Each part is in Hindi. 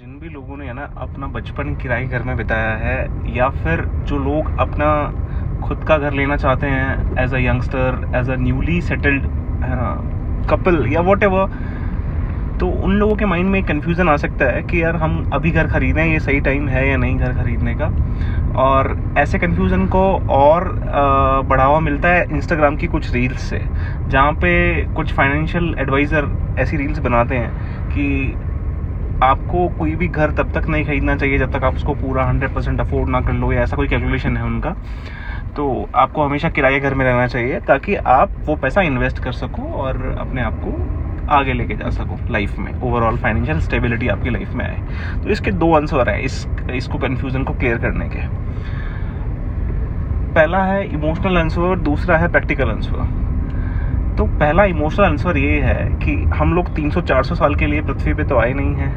जिन भी लोगों ने है ना अपना बचपन किराए घर में बिताया है, या फिर जो लोग अपना खुद का घर लेना चाहते हैं as a youngster, as a newly settled है ना कपल या वॉट एवर, तो उन लोगों के माइंड में एक कन्फ्यूज़न आ सकता है कि यार हम अभी घर खरीदें, ये सही टाइम है या नहीं घर खरीदने का। और ऐसे कन्फ्यूज़न को और बढ़ावा मिलता है इंस्टाग्राम की कुछ रील्स से, जहाँ पे कुछ फाइनेंशियल एडवाइज़र ऐसी रील्स बनाते हैं कि आपको कोई भी घर तब तक नहीं खरीदना चाहिए जब तक आप उसको पूरा 100% अफोर्ड ना कर लो, या ऐसा कोई कैलकुलेशन है उनका। तो आपको हमेशा किराए घर में रहना चाहिए ताकि आप वो पैसा इन्वेस्ट कर सको और अपने आप को आगे लेके जा सको लाइफ में, ओवरऑल फाइनेंशियल स्टेबिलिटी आपकी लाइफ में आए। तो इसके दो आंसर है इसको कन्फ्यूज़न को क्लियर करने के। पहला है इमोशनल आंसर, दूसरा है प्रैक्टिकल आंसर। तो पहला इमोशनल आंसर ये है कि हम लोग 300-400 साल के लिए पृथ्वी पे तो आए नहीं हैं,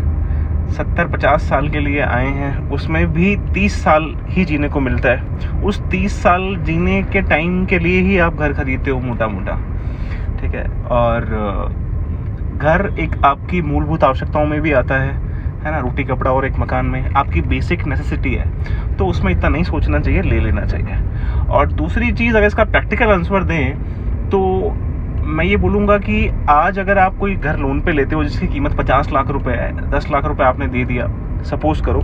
70-50 साल के लिए आए हैं, उसमें भी 30 साल ही जीने को मिलता है। उस 30 साल जीने के टाइम के लिए ही आप घर खरीदते हो मोटा मोटा, ठीक है। और घर एक आपकी मूलभूत आवश्यकताओं में भी आता है ना, रोटी कपड़ा और एक मकान में आपकी बेसिक नेसेसिटी है, तो उसमें इतना नहीं सोचना चाहिए, ले लेना चाहिए। और दूसरी चीज़, अगर इसका प्रैक्टिकल आंसर दें तो मैं ये बोलूँगा कि आज अगर आप कोई घर लोन पे लेते हो जिसकी कीमत 50 लाख रुपए है, 10 लाख रुपए आपने दे दिया सपोज करो,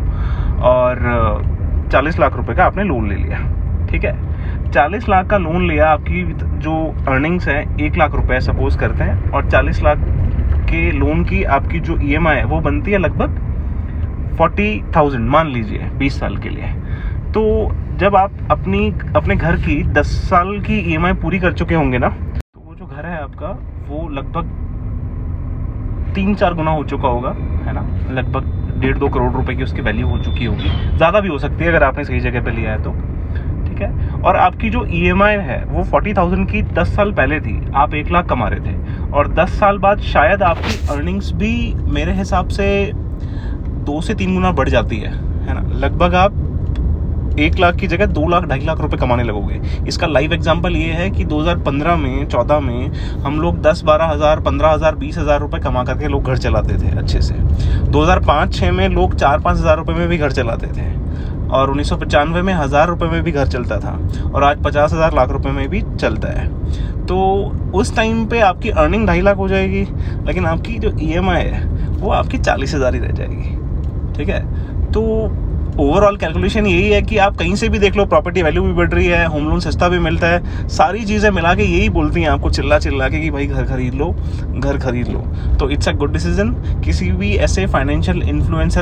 और 40 लाख रुपए का आपने लोन ले लिया, ठीक है। 40 लाख का लोन लिया, आपकी जो अर्निंग्स है 1 लाख रुपए सपोज करते हैं, और 40 लाख के लोन की आपकी जो EMI है वो बनती है लगभग 40,000 मान लीजिए 20 साल के लिए। तो जब आप अपने घर की 10 साल की EMI पूरी कर चुके होंगे ना, तो वो जो घर है आपका वो लगभग 3-4 गुना हो चुका होगा, है ना, लगभग 1.5-2 करोड़ रुपए की उसकी वैल्यू हो चुकी होगी, ज़्यादा भी हो सकती है अगर आपने सही जगह पे लिया है तो, ठीक है। और आपकी जो EMI है वो 40,000 की 10 साल पहले थी, आप 1 लाख कमा रहे थे, और 10 साल बाद शायद आपकी अर्निंग्स भी मेरे हिसाब से 2 से 3 गुना बढ़ जाती है ना, लगभग आप 1 लाख की जगह 2 लाख 2.5 लाख रुपए कमाने लगोगे। इसका लाइव एग्जांपल ये है कि 2015 में 14 में हम लोग 10-12 हज़ार, 15 हज़ार, 20 हज़ार रुपये कमा करके लोग घर चलाते थे अच्छे से। 2005-06 में लोग 4-5 हज़ार रुपये में भी घर चलाते थे, और 1995 में 1,000 रुपये में भी घर चलता था, और आज 50,000 लाख रुपए में भी चलता है। तो उस टाइम पे आपकी अर्निंग 2.5 लाख हो जाएगी, लेकिन आपकी जो EMI है वो आपकी 40,000 ही रह जाएगी, ठीक है। तो ओवरऑल कैलकुलेशन यही है कि आप कहीं से भी देख लो, प्रॉपर्टी वैल्यू भी बढ़ रही है, होम लोन सस्ता भी मिलता है, सारी चीज़ें मिला के यही बोलती हैं आपको चिल्ला चिल्ला के कि भाई घर खरीद लो, घर खरीद लो। तो इट्स अ गुड डिसीजन। किसी भी ऐसे फाइनेंशियल इन्फ्लुएंसर